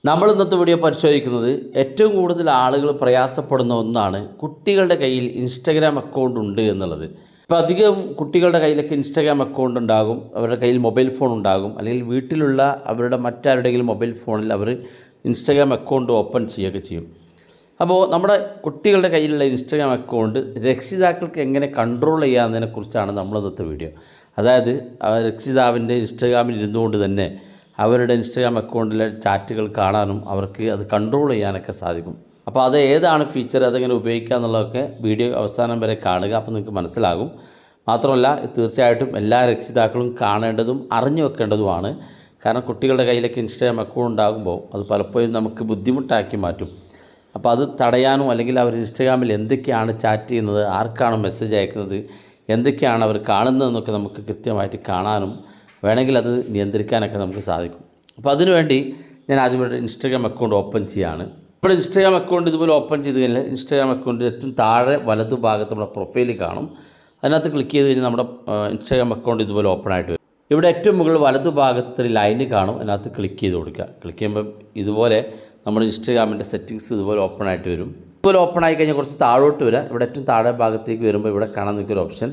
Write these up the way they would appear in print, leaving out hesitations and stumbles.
നമ്മൾ ഇന്നത്തെ വീഡിയോ പരിശോധിക്കുന്നത് ഏറ്റവും കൂടുതൽ ആളുകൾ പ്രയാസപ്പെടുന്ന ഒന്നാണ് കുട്ടികളുടെ കയ്യിൽ ഇൻസ്റ്റഗ്രാം അക്കൗണ്ട് ഉണ്ട് എന്നുള്ളത്. ഇപ്പോൾ അധികം കുട്ടികളുടെ കയ്യിലൊക്കെ ഇൻസ്റ്റഗ്രാം അക്കൗണ്ട് ഉണ്ടാകും, അവരുടെ കയ്യിൽ മൊബൈൽ ഫോൺ ഉണ്ടാകും, അല്ലെങ്കിൽ വീട്ടിലുള്ള അവരുടെ മറ്റാരുടെയെങ്കിലും മൊബൈൽ ഫോണിൽ അവർ ഇൻസ്റ്റഗ്രാം അക്കൗണ്ട് ഓപ്പൺ ചെയ്യുകയൊക്കെ ചെയ്യും. അപ്പോൾ നമ്മുടെ കുട്ടികളുടെ കയ്യിലുള്ള ഇൻസ്റ്റഗ്രാം അക്കൗണ്ട് രക്ഷിതാക്കൾക്ക് എങ്ങനെ കൺട്രോൾ ചെയ്യാമെന്നതിനെക്കുറിച്ചാണ് നമ്മൾ ഇന്നത്തെ വീഡിയോ. അതായത് രക്ഷിതാവിൻ്റെ ഇൻസ്റ്റഗ്രാമിൽ ഇരുന്നുകൊണ്ട് തന്നെ അവരുടെ ഇൻസ്റ്റഗ്രാം അക്കൗണ്ടിലെ ചാറ്റുകൾ കാണാനും അവർക്ക് അത് കൺട്രോൾ ചെയ്യാനൊക്കെ സാധിക്കും. അപ്പോൾ അത് ഏതാണ് ഫീച്ചർ, അതെങ്ങനെ ഉപയോഗിക്കുക എന്നുള്ളതൊക്കെ വീഡിയോ അവസാനം വരെ കാണുക, അപ്പോൾ നിങ്ങൾക്ക് മനസ്സിലാകും. മാത്രമല്ല തീർച്ചയായിട്ടും എല്ലാ രക്ഷിതാക്കളും കാണേണ്ടതും അറിഞ്ഞു വെക്കേണ്ടതുമാണ്. കാരണം കുട്ടികളുടെ കയ്യിലൊക്കെ ഇൻസ്റ്റഗ്രാം അക്കൗണ്ട് ഉണ്ടാകുമ്പോൾ അത് പലപ്പോഴും നമുക്ക് ബുദ്ധിമുട്ടാക്കി മാറ്റും. അപ്പോൾ അത് തടയാനും, അല്ലെങ്കിൽ അവർ ഇൻസ്റ്റഗ്രാമിൽ എന്തൊക്കെയാണ് ചാറ്റ് ചെയ്യുന്നത്, ആർക്കാണ് മെസ്സേജ് അയക്കുന്നത്, എന്തൊക്കെയാണ് അവർ കാണുന്നതെന്നൊക്കെ നമുക്ക് കൃത്യമായിട്ട് കാണാനും വേണമെങ്കിൽ അത് നിയന്ത്രിക്കാനൊക്കെ നമുക്ക് സാധിക്കും. അപ്പോൾ അതിനുവേണ്ടി ഞാൻ ആദ്യമായിട്ട് ഇൻസ്റ്റഗ്രാം അക്കൗണ്ട് ഓപ്പൺ ചെയ്യുകയാണ്. നമ്മുടെ ഇൻസ്റ്റഗ്രാം അക്കൗണ്ട് ഇതുപോലെ ഓപ്പൺ ചെയ്ത് കഴിഞ്ഞാൽ ഇൻസ്റ്റഗ്രാം അക്കൗണ്ടിൽ ഏറ്റവും താഴെ വലതുഭാഗത്ത് നമ്മുടെ പ്രൊഫൈൽ കാണും. അതിനകത്ത് ക്ലിക്ക് ചെയ്ത് കഴിഞ്ഞാൽ നമ്മുടെ ഇൻസ്റ്റഗ്രാം അക്കൗണ്ട് ഇതുപോലെ ഓപ്പൺ ആയിട്ട് വരും. ഇവിടെ ഏറ്റവും മുകളിൽ വലതുഭാഗത്ത് ലൈന് കാണും, അതിനകത്ത് ക്ലിക്ക് ചെയ്ത് കൊടുക്കുക. ക്ലിക്ക് ചെയ്യുമ്പോൾ ഇതുപോലെ നമ്മുടെ ഇൻസ്റ്റഗ്രാമിൻ്റെ സെറ്റിങ്സ് ഇതുപോലെ ഓപ്പൺ ആയിട്ട് വരും. ഇതുപോലെ ഓപ്പൺ ആയി കഴിഞ്ഞാൽ കുറച്ച് താഴോട്ട് വരിക. ഇവിടെ ഏറ്റവും താഴെ ഭാഗത്തേക്ക് വരുമ്പോൾ ഇവിടെ കാണാൻ നിൽക്കൊരു option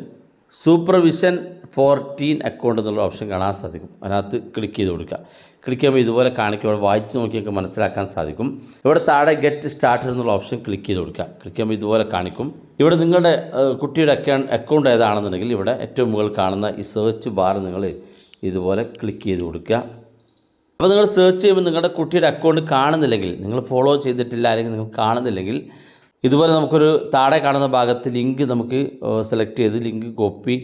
supervision for teen account എന്നുള്ള ഓപ്ഷൻ കാണാൻ സാധിക്കും. അതിനകത്ത് ക്ലിക്ക് ചെയ്ത് കൊടുക്കുക. ക്ലിക്ക് ചെയ്യുമ്പോൾ ഇതുപോലെ കാണിക്കും. ഇവിടെ വായിച്ച് നോക്കിയൊക്കെ മനസ്സിലാക്കാൻ സാധിക്കും. ഇവിടെ താഴെ ഗെറ്റ് സ്റ്റാർട്ടഡ് എന്നുള്ള ഓപ്ഷൻ ക്ലിക്ക് ചെയ്ത് കൊടുക്കുക. ക്ലിക്ക് ചെയ്യുമ്പോൾ ഇതുപോലെ കാണിക്കും. ഇവിടെ നിങ്ങളുടെ കുട്ടിയുടെ അക്കൗണ്ട് ഏതാണെന്നുണ്ടെങ്കിൽ ഇവിടെ ഏറ്റവും മുകളിൽ കാണുന്ന ഈ സെർച്ച് ബാർ നിങ്ങൾ ഇതുപോലെ ക്ലിക്ക് ചെയ്ത് കൊടുക്കുക. അപ്പോൾ നിങ്ങൾ സെർച്ച് ചെയ്യുമ്പോൾ നിങ്ങളുടെ കുട്ടിയുടെ അക്കൗണ്ട് കാണുന്നില്ലെങ്കിൽ, നിങ്ങൾ ഫോളോ ചെയ്തിട്ടില്ല അല്ലെങ്കിൽ നിങ്ങൾ കാണുന്നില്ലെങ്കിൽ, ഇതുപോലെ നമുക്കൊരു താഴെ കാണുന്ന ഭാഗത്ത് ലിങ്ക് നമുക്ക് സെലക്ട് ചെയ്ത് ലിങ്ക് കോപ്പി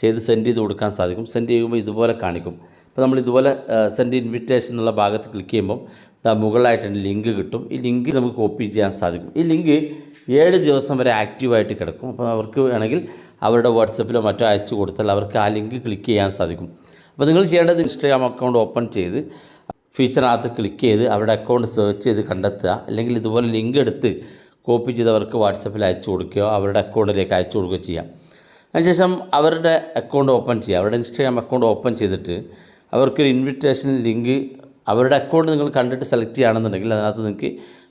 ചെയ്ത് സെൻഡ് ചെയ്ത് കൊടുക്കാൻ സാധിക്കും. സെൻഡ് ചെയ്യുമ്പോൾ ഇതുപോലെ കാണിക്കും. അപ്പോൾ നമ്മൾ ഇതുപോലെ സെൻഡ് ഇൻവിറ്റേഷൻ എന്നുള്ള ഭാഗത്ത് ക്ലിക്ക് ചെയ്യുമ്പോൾ മുകളിലായിട്ട് ലിങ്ക് കിട്ടും. ഈ ലിങ്ക് നമുക്ക് കോപ്പി ചെയ്യാൻ സാധിക്കും. ഈ ലിങ്ക് 7 ദിവസം വരെ ആക്റ്റീവായിട്ട് കിടക്കും. അപ്പോൾ അവർക്ക് വേണമെങ്കിൽ അവരുടെ വാട്സപ്പിലോ മറ്റോ അയച്ചു കൊടുത്താൽ അവർക്ക് ആ ലിങ്ക് ക്ലിക്ക് ചെയ്യാൻ സാധിക്കും. അപ്പോൾ നിങ്ങൾ ചെയ്യേണ്ടത് ഇൻസ്റ്റഗ്രാം അക്കൗണ്ട് ഓപ്പൺ ചെയ്ത് ഫീച്ചറിനകത്ത് ക്ലിക്ക് ചെയ്ത് അവരുടെ അക്കൗണ്ട് സെർച്ച് ചെയ്ത് കണ്ടെത്തുക. അല്ലെങ്കിൽ ഇതുപോലെ ലിങ്ക് എടുത്ത് കോപ്പി ചെയ്തവർക്ക് വാട്സപ്പിൽ അയച്ചു കൊടുക്കുകയോ അവരുടെ അക്കൗണ്ടിലേക്ക് അയച്ചു കൊടുക്കുകയോ ചെയ്യാം. അതിനുശേഷം അവരുടെ അക്കൗണ്ട് ഓപ്പൺ ചെയ്യുക. അവരുടെ ഇൻസ്റ്റഗ്രാം അക്കൗണ്ട് ഓപ്പൺ ചെയ്തിട്ട് അവർക്കൊരു ഇൻവിറ്റേഷൻ ലിങ്ക്, അവരുടെ അക്കൗണ്ട് നിങ്ങൾ കണ്ടിട്ട് സെലക്ട് ചെയ്യുകയാണെന്നുണ്ടെങ്കിൽ അതിനകത്ത് നിങ്ങൾക്ക്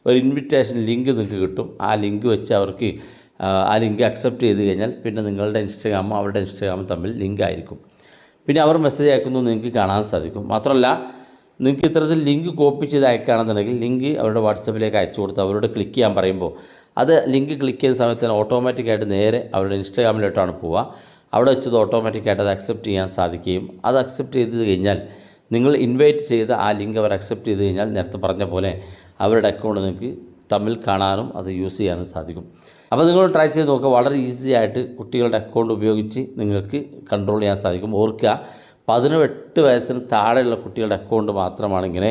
ഒരു ഇൻവിറ്റേഷൻ ലിങ്ക് നിങ്ങൾക്ക് കിട്ടും. ആ ലിങ്ക് വെച്ച് അവർക്ക് ആ ലിങ്ക് അക്സെപ്റ്റ് ചെയ്ത് കഴിഞ്ഞാൽ പിന്നെ നിങ്ങളുടെ ഇൻസ്റ്റഗ്രാമും അവരുടെ ഇൻസ്റ്റഗ്രാമും തമ്മിൽ ലിങ്ക് ആയിരിക്കും. പിന്നെ അവർ മെസ്സേജ് അയക്കുന്നത് നിങ്ങൾക്ക് കാണാൻ സാധിക്കും. മാത്രമല്ല നിങ്ങൾക്ക് ഇത്തരത്തിൽ ലിങ്ക് കോപ്പി ചെയ്ത് അയക്കുകയാണെന്നുണ്ടെങ്കിൽ ലിങ്ക് അവരുടെ വാട്സപ്പിലേക്ക് അയച്ചു കൊടുത്ത് അവരോട് ക്ലിക്ക് ചെയ്യാൻ പറയുമ്പോൾ അത് ലിങ്ക് ക്ലിക്ക് ചെയ്ത സമയത്ത് തന്നെ ഓട്ടോമാറ്റിക്കായിട്ട് നേരെ അവരുടെ ഇൻസ്റ്റാഗ്രാമിലോട്ടാണ് പോവുക. അവിടെ വെച്ചത് ഓട്ടോമാറ്റിക്കായിട്ട് അത് അക്സെപ്റ്റ് ചെയ്യാൻ സാധിക്കുകയും അത് അക്സെപ്റ്റ് ചെയ്ത് കഴിഞ്ഞാൽ നിങ്ങൾ ഇൻവൈറ്റ് ചെയ്ത ആ ലിങ്ക് അവർ അക്സെപ്റ്റ് ചെയ്ത് കഴിഞ്ഞാൽ നേരത്തെ പറഞ്ഞ പോലെ അവരുടെ അക്കൗണ്ട് നിങ്ങൾക്ക് തമ്മിൽ കാണാനും അത് യൂസ് ചെയ്യാനും സാധിക്കും. അപ്പോൾ നിങ്ങൾ ട്രൈ ചെയ്ത് നോക്കുക. വളരെ ഈസി ആയിട്ട് കുട്ടികളുടെ അക്കൗണ്ട് ഉപയോഗിച്ച് നിങ്ങൾക്ക് കൺട്രോൾ ചെയ്യാൻ സാധിക്കും. ഓർക്കുക, 18 വയസ്സിന് താഴെയുള്ള കുട്ടികളുടെ അക്കൗണ്ട് മാത്രമാണ് ഇങ്ങനെ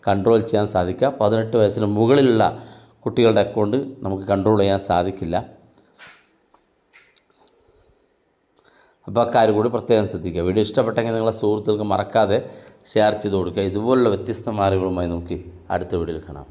കൺട്രോൾ ചെയ്യാൻ സാധിക്കുക. 18 വയസ്സിന് മുകളിലുള്ള കുട്ടികളുടെ അക്കൗണ്ട് നമുക്ക് കൺട്രോൾ ചെയ്യാൻ സാധിക്കില്ല. അപ്പോൾ അക്കാര്യം കൂടി പ്രത്യേകം ശ്രദ്ധിക്കുക. വീഡിയോ ഇഷ്ടപ്പെട്ടെങ്കിൽ നിങ്ങളെ സുഹൃത്തുക്കൾക്ക് മറക്കാതെ ഷെയർ ചെയ്ത് കൊടുക്കുക. ഇതുപോലുള്ള വ്യത്യസ്തമായ അറിവുകളുമായി നമുക്ക് അടുത്ത വീഡിയോയിൽ കാണാം.